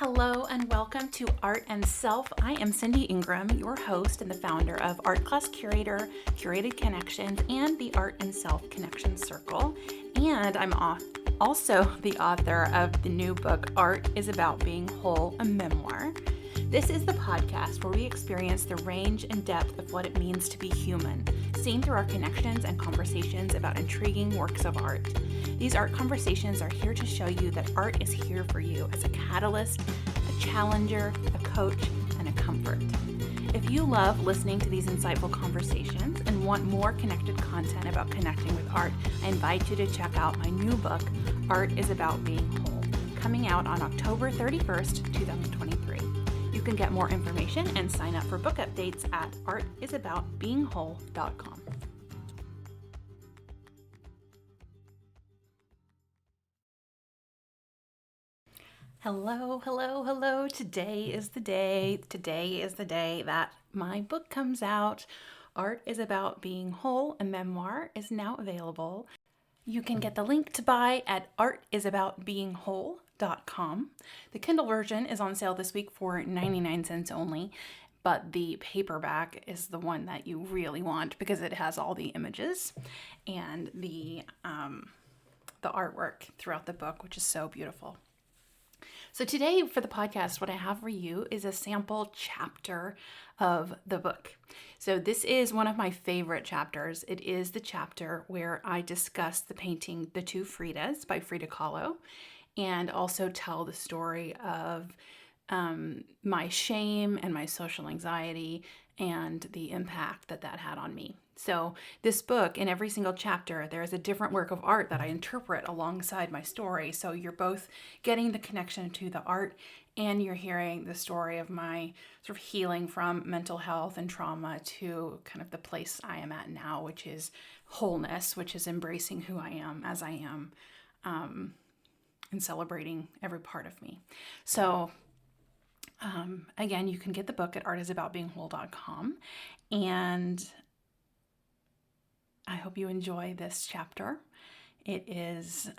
Hello and welcome to Art and Self. I am Cindy Ingram, your host and the founder of Art Class Curator, Curated Connections, and the Art and Self Connection Circle. And I'm also the author of the new book, Art is About Being Whole, a Memoir. This is the podcast where we experience the range and depth of what it means to be human, seen through our connections and conversations about intriguing works of art. These art conversations are here to show you that art is here for you as a catalyst, a challenger, a coach, and a comfort. If you love listening to these insightful conversations and want more connected content about connecting with art, I invite you to check out my new book, Art is About Being Whole, coming out on October 31st, 2023. You can get more information and sign up for book updates at artisaboutbeingwhole.com. Hello. Today is the day that my book comes out. Art is About Being Whole, a Memoir is now available. You can get the link to buy at artisaboutbeingwhole.com. The Kindle version is on sale this week for 99 cents only, but the paperback is the one that you really want because it has all the images and the artwork throughout the book, which is so beautiful. So today for the podcast, what I have for you is a sample chapter of the book. So this is one of my favorite chapters. It is the chapter where I discuss the painting, The Two Fridas by Frida Kahlo, and also tell the story of my shame and my social anxiety and the impact that had on me. So this book, in every single chapter, there is a different work of art that I interpret alongside my story. So you're both getting the connection to the art and you're hearing the story of my sort of healing from mental health and trauma to kind of the place I am at now, which is wholeness, which is embracing who I am as I am, and celebrating every part of me. So again, you can get the book at artisaboutbeingwhole.com, and I hope you enjoy this chapter. It is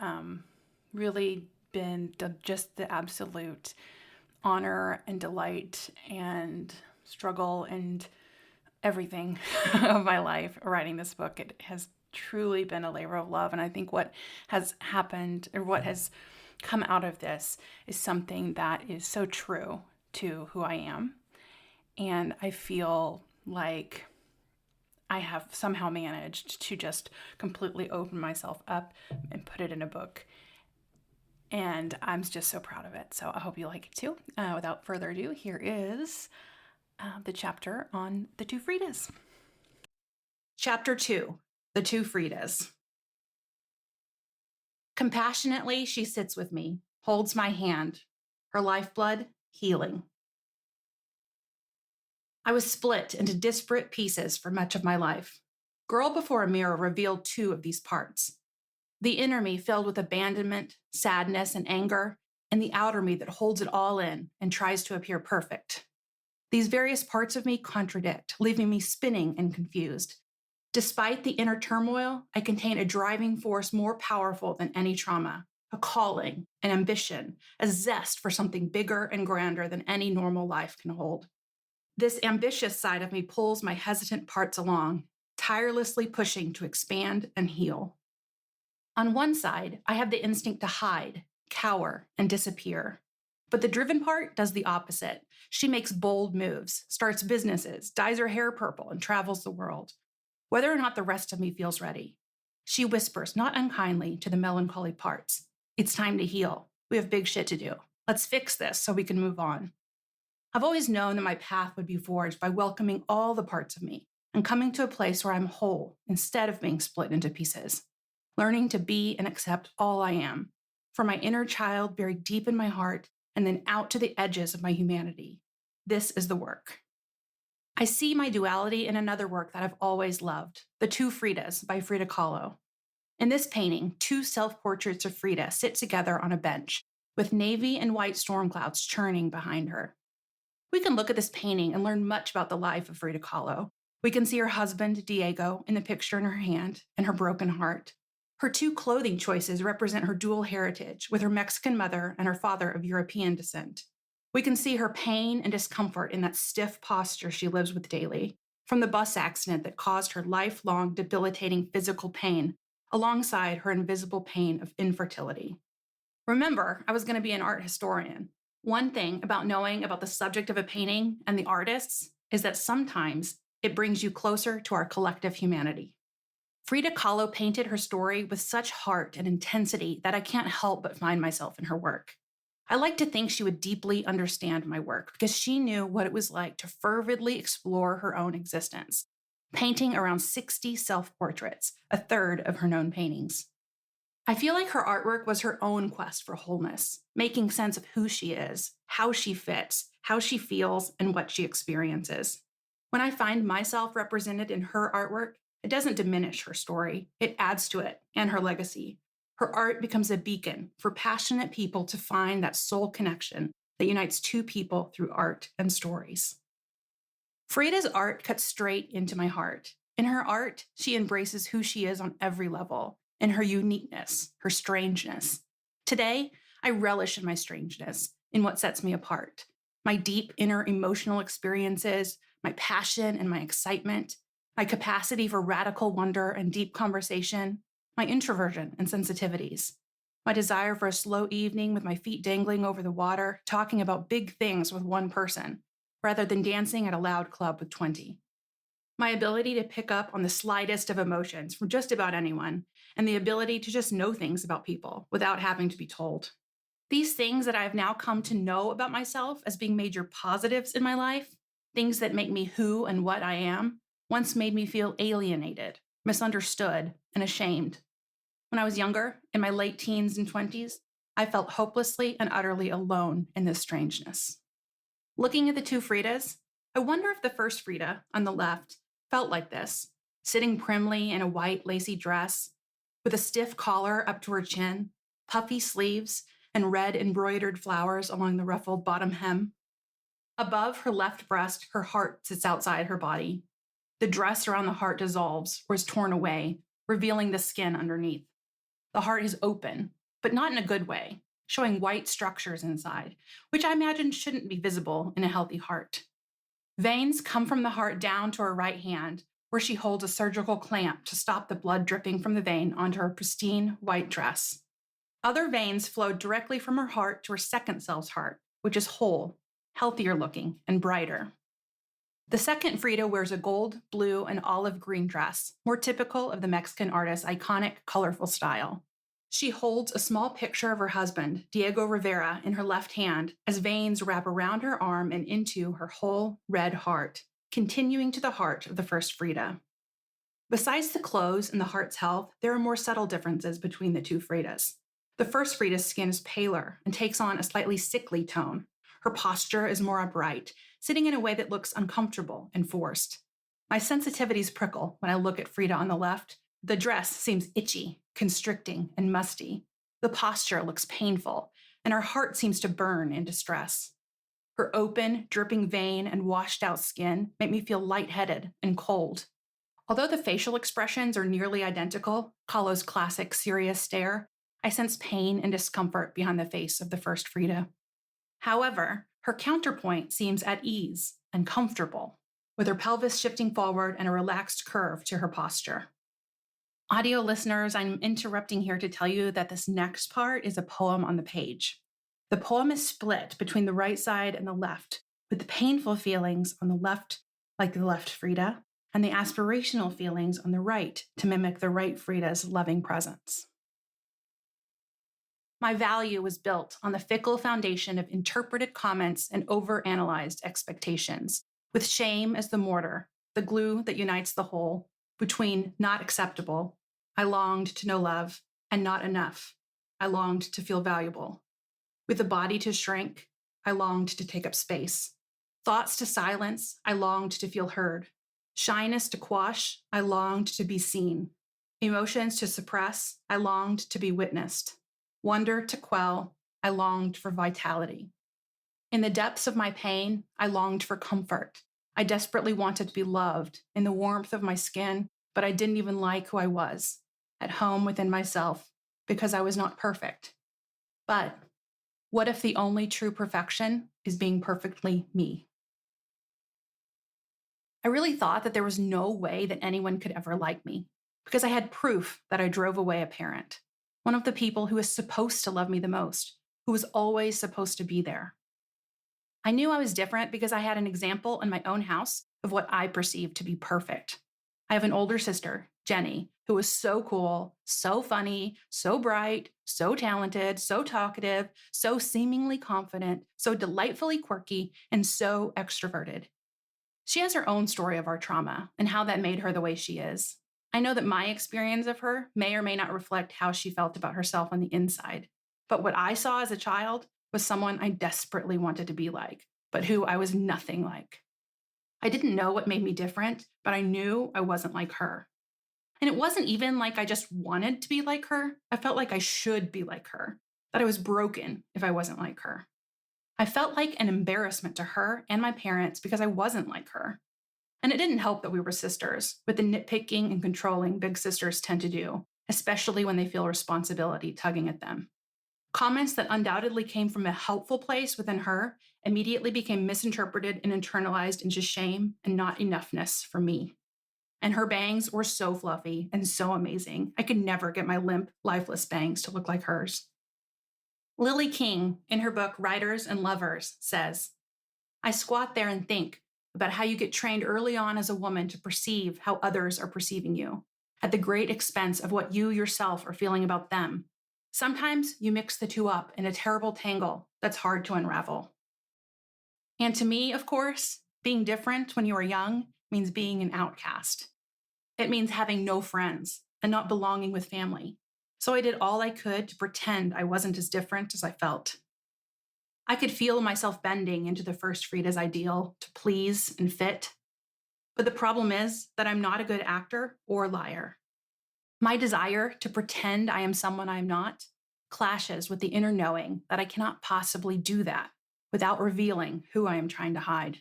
really been just the absolute honor and delight and struggle and everything of my life writing this book. It has truly been a labor of love, and I think what has happened or what has come out of this is something that is so true to who I am, and I feel like I have somehow managed to just completely open myself up and put it in a book, and I'm just so proud of it. So I hope you like it too. Without further ado, here is the chapter on the Two Fridas. Chapter 2, The Two Fridas. Compassionately, she sits with me, holds my hand, her lifeblood healing. I was split into disparate pieces for much of my life. Girl Before a Mirror revealed two of these parts. The inner me filled with abandonment, sadness, and anger, and the outer me that holds it all in and tries to appear perfect. These various parts of me contradict, leaving me spinning and confused. Despite the inner turmoil, I contain a driving force more powerful than any trauma, a calling, an ambition, a zest for something bigger and grander than any normal life can hold. This ambitious side of me pulls my hesitant parts along, tirelessly pushing to expand and heal. On one side, I have the instinct to hide, cower, and disappear. But the driven part does the opposite. She makes bold moves, starts businesses, dyes her hair purple, and travels the world, whether or not the rest of me feels ready. She whispers, not unkindly, to the melancholy parts, "It's time to heal. We have big shit to do. Let's fix this so we can move on." I've always known that my path would be forged by welcoming all the parts of me and coming to a place where I'm whole instead of being split into pieces, learning to be and accept all I am, from my inner child buried deep in my heart and then out to the edges of my humanity. This is the work. I see my duality in another work that I've always loved, The Two Fridas by Frida Kahlo. In this painting, two self-portraits of Frida sit together on a bench, with navy and white storm clouds churning behind her. We can look at this painting and learn much about the life of Frida Kahlo. We can see her husband, Diego, in the picture in her hand and her broken heart. Her two clothing choices represent her dual heritage, with her Mexican mother and her father of European descent. We can see her pain and discomfort in that stiff posture she lives with daily, from the bus accident that caused her lifelong debilitating physical pain, alongside her invisible pain of infertility. Remember, I was going to be an art historian. One thing about knowing about the subject of a painting and the artists is that sometimes it brings you closer to our collective humanity. Frida Kahlo painted her story with such heart and intensity that I can't help but find myself in her work. I like to think she would deeply understand my work because she knew what it was like to fervidly explore her own existence, painting around 60 self-portraits, a third of her known paintings. I feel like her artwork was her own quest for wholeness, making sense of who she is, how she fits, how she feels, and what she experiences. When I find myself represented in her artwork, it doesn't diminish her story, it adds to it and her legacy. Her art becomes a beacon for passionate people to find that soul connection that unites two people through art and stories. Frida's art cuts straight into my heart. In her art, she embraces who she is on every level, and her uniqueness, her strangeness. Today, I relish in my strangeness, in what sets me apart. My deep inner emotional experiences, my passion and my excitement, my capacity for radical wonder and deep conversation, my introversion and sensitivities, my desire for a slow evening with my feet dangling over the water, talking about big things with one person, rather than dancing at a loud club with 20. My ability to pick up on the slightest of emotions from just about anyone, and the ability to just know things about people without having to be told. These things that I have now come to know about myself as being major positives in my life, things that make me who and what I am, once made me feel alienated, misunderstood, and ashamed. When I was younger, in my late teens and 20s, I felt hopelessly and utterly alone in this strangeness. Looking at the two Fridas, I wonder if the first Frida, on the left, felt like this, sitting primly in a white lacy dress, with a stiff collar up to her chin, puffy sleeves, and red embroidered flowers along the ruffled bottom hem. Above her left breast, her heart sits outside her body. The dress around the heart dissolves or is torn away, revealing the skin underneath. The heart is open, but not in a good way, showing white structures inside, which I imagine shouldn't be visible in a healthy heart. Veins come from the heart down to her right hand, where she holds a surgical clamp to stop the blood dripping from the vein onto her pristine white dress. Other veins flow directly from her heart to her second self's heart, which is whole, healthier looking, and brighter. The second Frida wears a gold, blue, and olive green dress, more typical of the Mexican artist's iconic, colorful style. She holds a small picture of her husband, Diego Rivera, in her left hand as veins wrap around her arm and into her whole red heart, continuing to the heart of the first Frida. Besides the clothes and the heart's health, there are more subtle differences between the two Fridas. The first Frida's skin is paler and takes on a slightly sickly tone. Her posture is more upright, sitting in a way that looks uncomfortable and forced. My sensitivities prickle when I look at Frida on the left. The dress seems itchy, constricting, and musty. The posture looks painful, and her heart seems to burn in distress. Her open, dripping vein and washed-out skin make me feel lightheaded and cold. Although the facial expressions are nearly identical, Kahlo's classic serious stare, I sense pain and discomfort behind the face of the first Frida. However, her counterpoint seems at ease and comfortable, with her pelvis shifting forward and a relaxed curve to her posture. Audio listeners, I'm interrupting here to tell you that this next part is a poem on the page. The poem is split between the right side and the left, with the painful feelings on the left, like the left Frida, and the aspirational feelings on the right to mimic the right Frida's loving presence. My value was built on the fickle foundation of interpreted comments and overanalyzed expectations, with shame as the mortar, the glue that unites the whole, between not acceptable, I longed to know love, and not enough, I longed to feel valuable. With the body to shrink, I longed to take up space. Thoughts to silence, I longed to feel heard. Shyness to quash, I longed to be seen. Emotions to suppress, I longed to be witnessed. Wonder to quell, I longed for vitality. In the depths of my pain, I longed for comfort. I desperately wanted to be loved in the warmth of my skin, but I didn't even like who I was, at home within myself, because I was not perfect. But what if the only true perfection is being perfectly me. I really thought that there was no way that anyone could ever like me because I had proof that I drove away a parent, one of the people who was supposed to love me the most, who was always supposed to be there. I knew I was different because I had an example in my own house of what I perceived to be perfect. I have an older sister, Jenny, who was so cool, so funny, so bright, so talented, so talkative, so seemingly confident, so delightfully quirky, and so extroverted. She has her own story of our trauma and how that made her the way she is. I know that my experience of her may or may not reflect how she felt about herself on the inside. But what I saw as a child was someone I desperately wanted to be like, but who I was nothing like. I didn't know what made me different, but I knew I wasn't like her. And it wasn't even like I just wanted to be like her. I felt like I should be like her, that I was broken if I wasn't like her. I felt like an embarrassment to her and my parents because I wasn't like her. And it didn't help that we were sisters, with the nitpicking and controlling big sisters tend to do, especially when they feel responsibility tugging at them. Comments that undoubtedly came from a helpful place within her immediately became misinterpreted and internalized into shame and not enoughness for me. And her bangs were so fluffy and so amazing. I could never get my limp, lifeless bangs to look like hers. Lily King, in her book Writers and Lovers, says, I squat there and think about how you get trained early on as a woman to perceive how others are perceiving you, at the great expense of what you yourself are feeling about them. Sometimes you mix the two up in a terrible tangle that's hard to unravel. And to me, of course, being different when you are young means being an outcast. It means having no friends and not belonging with family. So I did all I could to pretend I wasn't as different as I felt. I could feel myself bending into the first Frida's ideal to please and fit. But the problem is that I'm not a good actor or liar. My desire to pretend I am someone I'm not clashes with the inner knowing that I cannot possibly do that without revealing who I am trying to hide.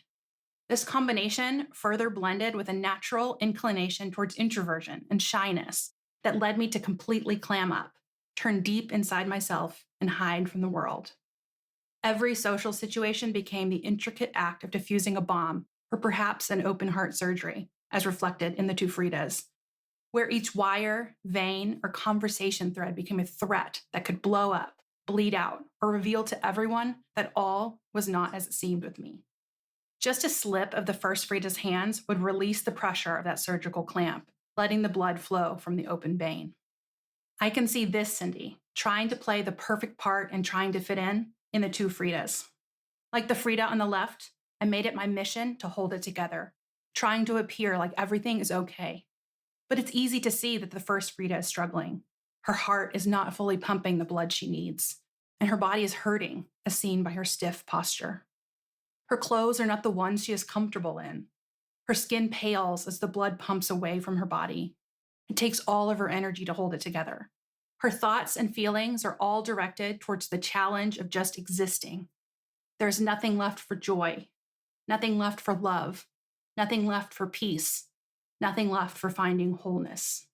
This combination further blended with a natural inclination towards introversion and shyness that led me to completely clam up, turn deep inside myself, and hide from the world. Every social situation became the intricate act of diffusing a bomb or perhaps an open heart surgery, as reflected in the Two Fridas, where each wire, vein, or conversation thread became a threat that could blow up, bleed out, or reveal to everyone that all was not as it seemed with me. Just a slip of the first Frida's hands would release the pressure of that surgical clamp, letting the blood flow from the open vein. I can see this Cindy, trying to play the perfect part and trying to fit in the Two Fridas. Like the Frida on the left, I made it my mission to hold it together, trying to appear like everything is okay. But it's easy to see that the first Frida is struggling. Her heart is not fully pumping the blood she needs, and her body is hurting, as seen by her stiff posture. Her clothes are not the ones she is comfortable in. Her skin pales as the blood pumps away from her body. It takes all of her energy to hold it together. Her thoughts and feelings are all directed towards the challenge of just existing. There's nothing left for joy, nothing left for love, nothing left for peace, nothing left for finding wholeness.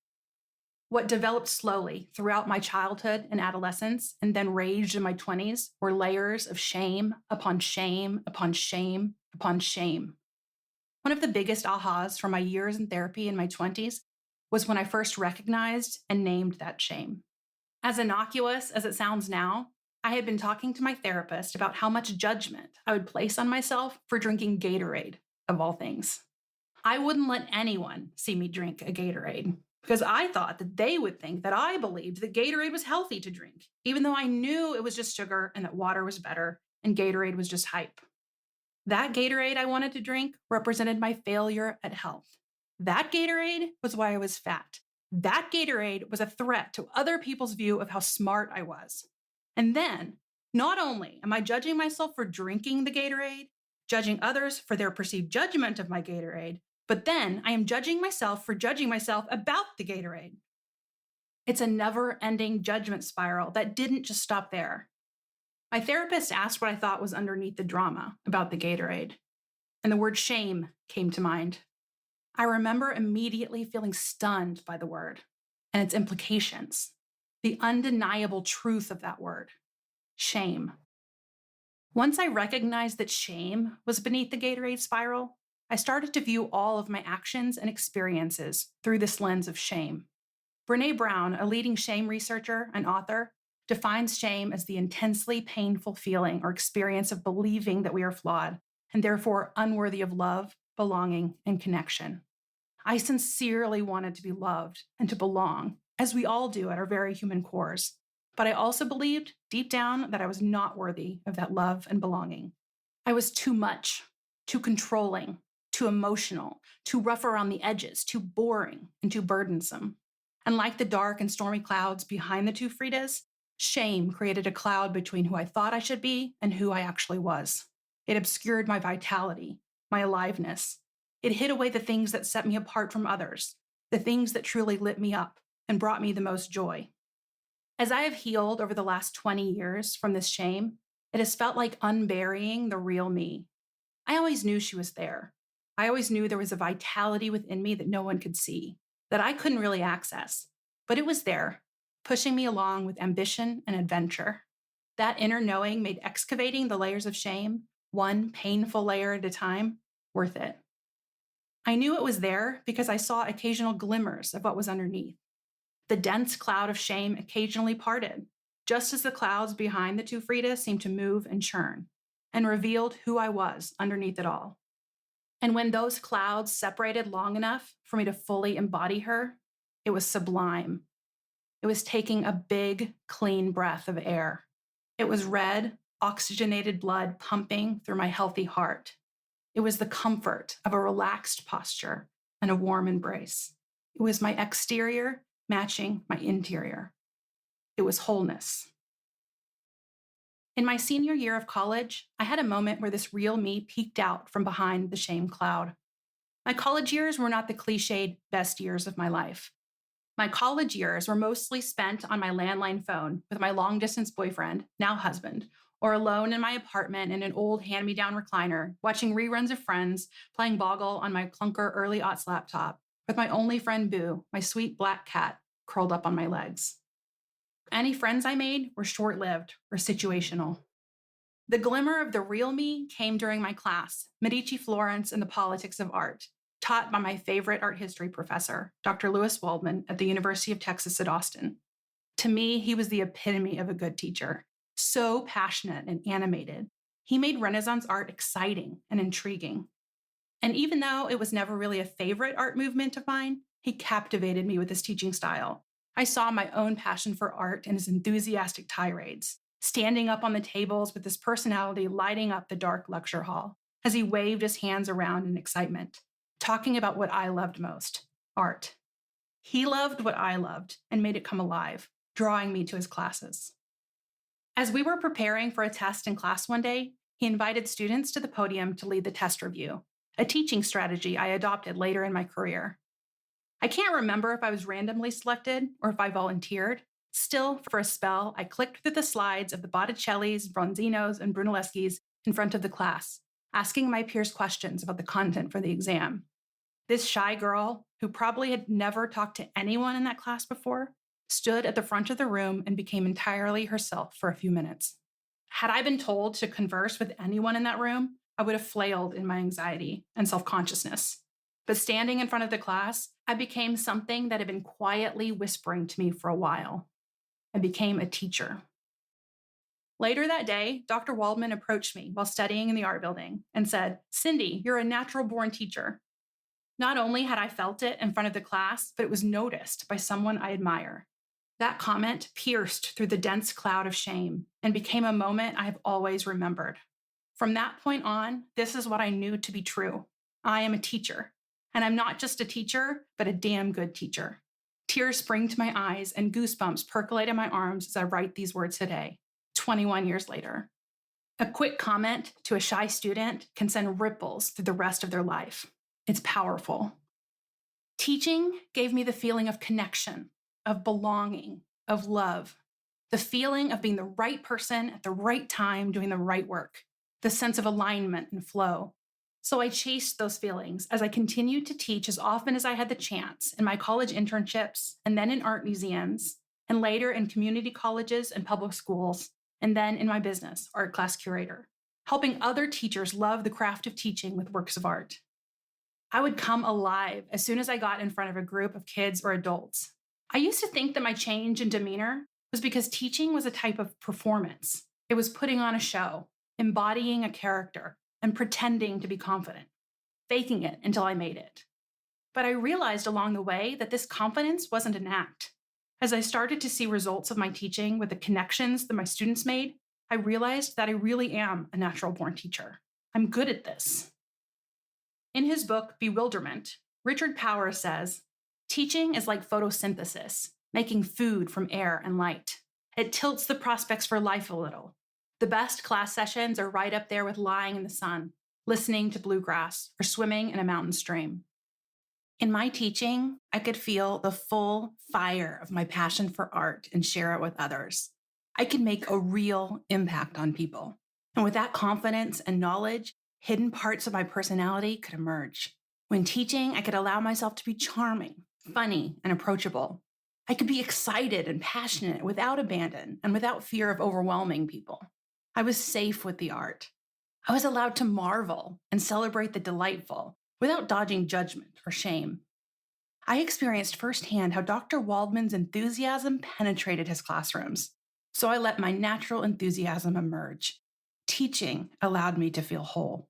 What developed slowly throughout my childhood and adolescence and then raged in my 20s were layers of shame upon shame upon shame upon shame. One of the biggest ahas from my years in therapy in my 20s was when I first recognized and named that shame. As innocuous as it sounds now, I had been talking to my therapist about how much judgment I would place on myself for drinking Gatorade, of all things. I wouldn't let anyone see me drink a Gatorade because I thought that they would think that I believed that Gatorade was healthy to drink, even though I knew it was just sugar and that water was better and Gatorade was just hype. That Gatorade I wanted to drink represented my failure at health. That Gatorade was why I was fat. That Gatorade was a threat to other people's view of how smart I was. And then, not only am I judging myself for drinking the Gatorade, judging others for their perceived judgment of my Gatorade, but then I am judging myself for judging myself about the Gatorade. It's a never-ending judgment spiral that didn't just stop there. My therapist asked what I thought was underneath the drama about the Gatorade, and the word shame came to mind. I remember immediately feeling stunned by the word and its implications, the undeniable truth of that word, shame. Once I recognized that shame was beneath the Gatorade spiral, I started to view all of my actions and experiences through this lens of shame. Brene Brown, a leading shame researcher and author, defines shame as the intensely painful feeling or experience of believing that we are flawed and therefore unworthy of love, belonging, and connection. I sincerely wanted to be loved and to belong, as we all do at our very human cores. But I also believed deep down that I was not worthy of that love and belonging. I was too much, too controlling, too emotional, too rough around the edges, too boring, and too burdensome. And like the dark and stormy clouds behind the two Fridas, shame created a cloud between who I thought I should be and who I actually was. It obscured my vitality, my aliveness. It hid away the things that set me apart from others, the things that truly lit me up and brought me the most joy. As I have healed over the last 20 years from this shame, it has felt like unburying the real me. I always knew she was there. I always knew there was a vitality within me that no one could see, that I couldn't really access. But it was there, pushing me along with ambition and adventure. That inner knowing made excavating the layers of shame, one painful layer at a time, worth it. I knew it was there because I saw occasional glimmers of what was underneath. The dense cloud of shame occasionally parted, just as the clouds behind the two Fridas seemed to move and churn, and revealed who I was underneath it all. And when those clouds separated long enough for me to fully embody her, it was sublime. It was taking a big, clean breath of air. It was red, oxygenated blood pumping through my healthy heart. It was the comfort of a relaxed posture and a warm embrace. It was my exterior matching my interior. It was wholeness. In my senior year of college, I had a moment where this real me peeked out from behind the shame cloud. My college years were not the cliched best years of my life. My college years were mostly spent on my landline phone with my long distance boyfriend, now husband, or alone in my apartment in an old hand me down recliner, watching reruns of Friends, playing Boggle on my clunker early aughts laptop, with my only friend Boo, my sweet black cat, curled up on my legs. Any friends I made were short lived or situational. The glimmer of the real me came during my class, Medici Florence and the Politics of Art, taught by my favorite art history professor, Dr. Lewis Waldman at the University of Texas at Austin. To me, he was the epitome of a good teacher, so passionate and animated. He made Renaissance art exciting and intriguing. And even though it was never really a favorite art movement of mine, he captivated me with his teaching style. I saw my own passion for art in his enthusiastic tirades, standing up on the tables with his personality lighting up the dark lecture hall as he waved his hands around in excitement, talking about what I loved most, art. He loved what I loved and made it come alive, drawing me to his classes. As we were preparing for a test in class one day, he invited students to the podium to lead the test review, a teaching strategy I adopted later in my career. I can't remember if I was randomly selected or if I volunteered. Still, for a spell, I clicked through the slides of the Botticellis, Bronzinos, and Brunelleschis in front of the class, asking my peers questions about the content for the exam. This shy girl, who probably had never talked to anyone in that class before, stood at the front of the room and became entirely herself for a few minutes. Had I been told to converse with anyone in that room, I would have flailed in my anxiety and self-consciousness. But standing in front of the class, I became something that had been quietly whispering to me for a while. I became a teacher. Later that day, Dr. Waldman approached me while studying in the art building and said, "Cindy, you're a natural-born teacher." Not only had I felt it in front of the class, but it was noticed by someone I admire. That comment pierced through the dense cloud of shame and became a moment I have always remembered. From that point on, this is what I knew to be true. I am a teacher. And I'm not just a teacher, but a damn good teacher. Tears spring to my eyes and goosebumps percolate in my arms as I write these words today, 21 years later. A quick comment to a shy student can send ripples through the rest of their life. It's powerful. Teaching gave me the feeling of connection, of belonging, of love, the feeling of being the right person at the right time doing the right work, the sense of alignment and flow. So I chased those feelings as I continued to teach as often as I had the chance in my college internships, and then in art museums, and later in community colleges and public schools, and then in my business, Art Class Curator. helping other teachers love the craft of teaching with works of art. I would come alive as soon as I got in front of a group of kids or adults. I used to think that my change in demeanor was because teaching was a type of performance. It was putting on a show, embodying a character, and pretending to be confident, faking it until I made it. But I realized along the way that this confidence wasn't an act. As I started to see results of my teaching with the connections that my students made, I realized that I really am a natural born teacher. I'm good at this. In his book, Bewilderment, Richard Powers says, teaching is like photosynthesis, making food from air and light. It tilts the prospects for life a little. The best class sessions are right up there with lying in the sun, listening to bluegrass, or swimming in a mountain stream. In my teaching, I could feel the full fire of my passion for art and share it with others. I could make a real impact on people. And with that confidence and knowledge, hidden parts of my personality could emerge. When teaching, I could allow myself to be charming, funny, and approachable. I could be excited and passionate without abandon and without fear of overwhelming people. I was safe with the art. I was allowed to marvel and celebrate the delightful without dodging judgment or shame. I experienced firsthand how Dr. Waldman's enthusiasm penetrated his classrooms, so I let my natural enthusiasm emerge. Teaching allowed me to feel whole.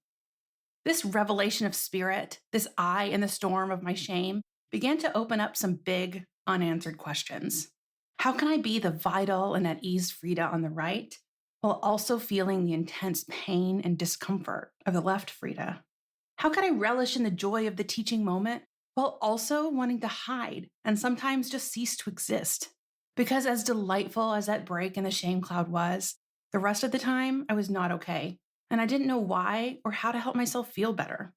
This revelation of spirit, this eye in the storm of my shame, began to open up some big, unanswered questions. How can I be the vital and at ease Frida on the right, while also feeling the intense pain and discomfort of the left Frida? How could I relish in the joy of the teaching moment, while also wanting to hide and sometimes just cease to exist? Because as delightful as that break in the shame cloud was, the rest of the time I was not okay, and I didn't know why or how to help myself feel better.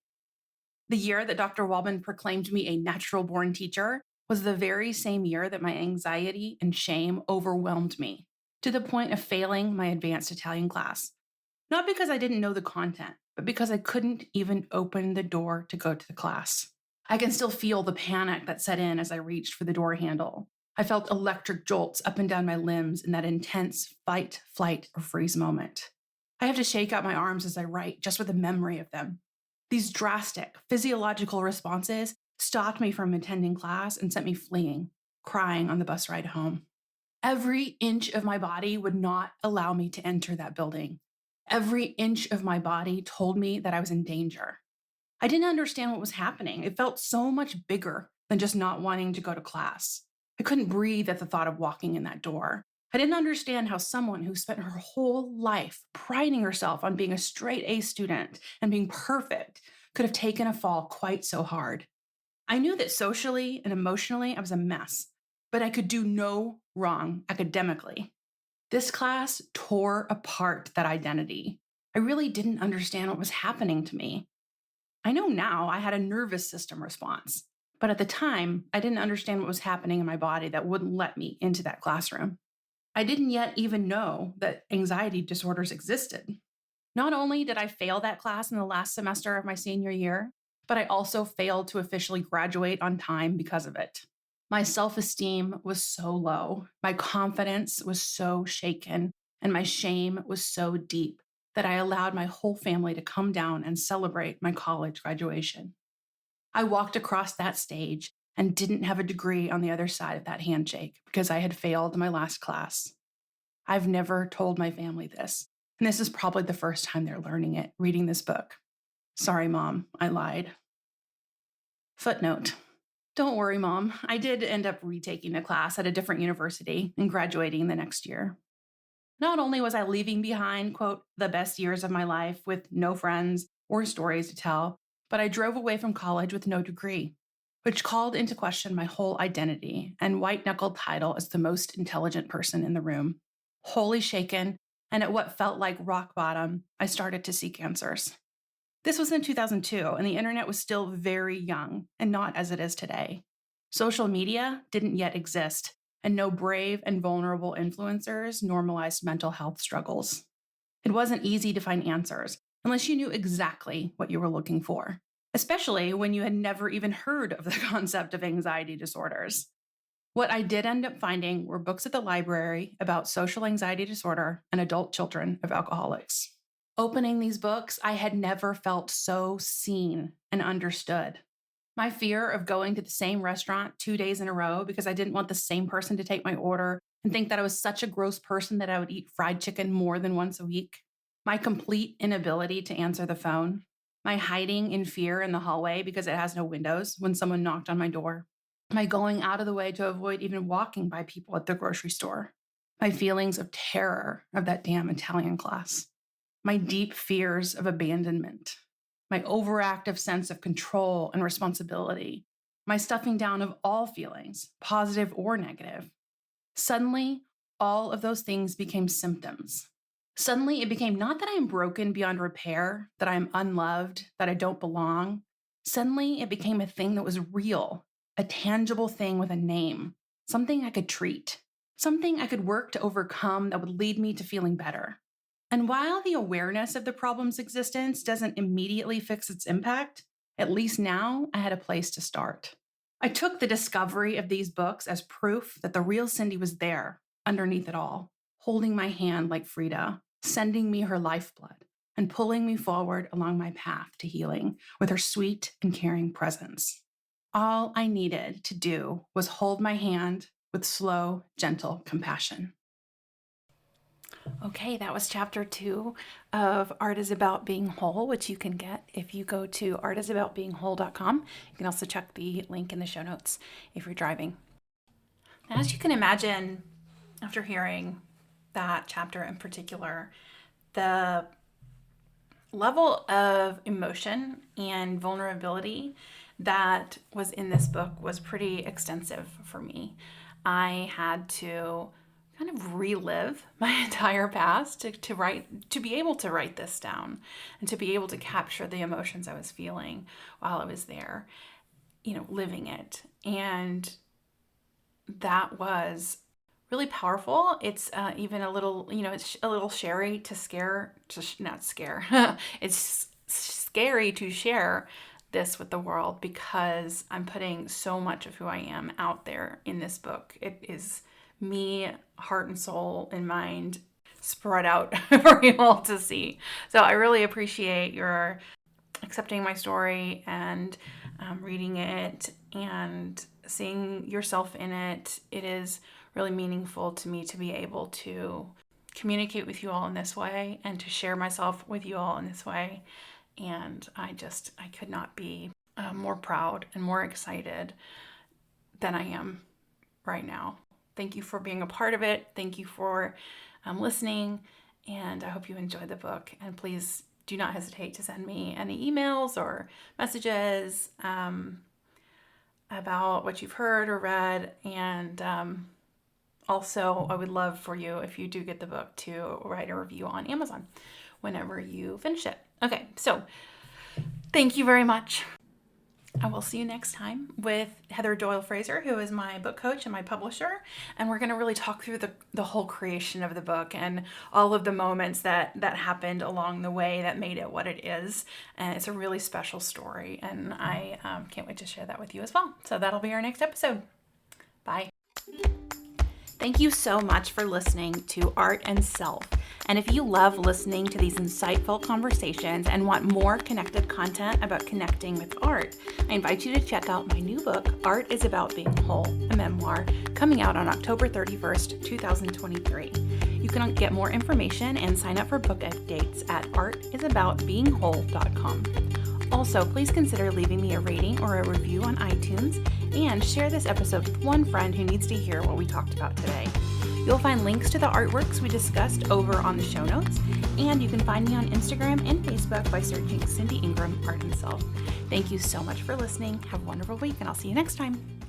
The year that Dr. Waldman proclaimed me a natural-born teacher was the very same year that my anxiety and shame overwhelmed me, to the point of failing my advanced Italian class. Not because I didn't know the content, but because I couldn't even open the door to go to the class. I can still feel the panic that set in as I reached for the door handle. I felt electric jolts up and down my limbs in that intense fight, flight, or freeze moment. I have to shake out my arms as I write just with the memory of them. These drastic physiological responses stopped me from attending class and sent me fleeing, crying on the bus ride home. Every inch of my body would not allow me to enter that building. Every inch of my body told me that I was in danger. I didn't understand what was happening. It felt so much bigger than just not wanting to go to class. I couldn't breathe at the thought of walking in that door. I didn't understand how someone who spent her whole life priding herself on being a straight A student and being perfect could have taken a fall quite so hard. I knew that socially and emotionally I was a mess, but I could do no wrong academically. This class tore apart that identity. I really didn't understand what was happening to me. I know now I had a nervous system response, but at the time, I didn't understand what was happening in my body that wouldn't let me into that classroom. I didn't yet even know that anxiety disorders existed. Not only did I fail that class in the last semester of my senior year, but I also failed to officially graduate on time because of it. My self-esteem was so low, my confidence was so shaken, and my shame was so deep that I allowed my whole family to come down and celebrate my college graduation. I walked across that stage and didn't have a degree on the other side of that handshake because I had failed my last class. I've never told my family this, and this is probably the first time they're learning it, reading this book. Sorry, Mom, I lied. Footnote. Don't worry, Mom. I did end up retaking the class at a different university and graduating the next year. Not only was I leaving behind, quote, the best years of my life with no friends or stories to tell, but I drove away from college with no degree, which called into question my whole identity and white-knuckled title as the most intelligent person in the room. Wholly shaken, and at what felt like rock bottom, I started to seek answers. This was in 2002, and the internet was still very young and not as it is today. Social media didn't yet exist, and no brave and vulnerable influencers normalized mental health struggles. It wasn't easy to find answers unless you knew exactly what you were looking for, especially when you had never even heard of the concept of anxiety disorders. What I did end up finding were books at the library about social anxiety disorder and adult children of alcoholics. Opening these books, I had never felt so seen and understood. My fear of going to the same restaurant 2 days in a row because I didn't want the same person to take my order and think that I was such a gross person that I would eat fried chicken more than once a week. My complete inability to answer the phone. My hiding in fear in the hallway because it has no windows when someone knocked on my door. My going out of the way to avoid even walking by people at the grocery store. My feelings of terror of that damn Italian class. My deep fears of abandonment, my overactive sense of control and responsibility, my stuffing down of all feelings, positive or negative. Suddenly, all of those things became symptoms. Suddenly, it became not that I am broken beyond repair, that I am unloved, that I don't belong. Suddenly, it became a thing that was real, a tangible thing with a name, something I could treat, something I could work to overcome that would lead me to feeling better. And while the awareness of the problem's existence doesn't immediately fix its impact, at least now I had a place to start. I took the discovery of these books as proof that the real Cindy was there, underneath it all, holding my hand like Frida, sending me her lifeblood, and pulling me forward along my path to healing with her sweet and caring presence. All I needed to do was hold my hand with slow, gentle compassion. Okay, that was chapter 2 of Art is About Being Whole, which you can get if you go to artisaboutbeingwhole.com. You can also check the link in the show notes if you're driving. As you can imagine, after hearing that chapter in particular, the level of emotion and vulnerability that was in this book was pretty extensive for me. I had to kind of relive my entire past to be able to write this down and to be able to capture the emotions I was feeling while I was there, living it. And that was really powerful. It's even a little, it's a little scary to not scare. It's scary to share this with the world because I'm putting so much of who I am out there in this book. It is me, heart and soul and mind spread out for you all to see. So I really appreciate your accepting my story and reading it and seeing yourself in it. It is really meaningful to me to be able to communicate with you all in this way and to share myself with you all in this way. And I could not be more proud and more excited than I am right now. Thank you for being a part of it. Thank you for listening. And I hope you enjoy the book. And please do not hesitate to send me any emails or messages about what you've heard or read. And also, I would love for you, if you do get the book, to write a review on Amazon whenever you finish it. Okay, so thank you very much. I will see you next time with Heather Doyle Fraser, who is my book coach and my publisher. And we're going to really talk through the whole creation of the book and all of the moments that happened along the way that made it what it is. And it's a really special story. And I can't wait to share that with you as well. So that'll be our next episode. Bye. Thank you so much for listening to Art and Self. And if you love listening to these insightful conversations and want more connected content about connecting with art, I invite you to check out my new book, Art is About Being Whole, a memoir, coming out on October 31st, 2023. You can get more information and sign up for book updates at artisaboutbeingwhole.com. Also, please consider leaving me a rating or a review on iTunes and share this episode with one friend who needs to hear what we talked about today. You'll find links to the artworks we discussed over on the show notes, and you can find me on Instagram and Facebook by searching Cindy Ingram Art and Self. Thank you so much for listening. Have a wonderful week, and I'll see you next time.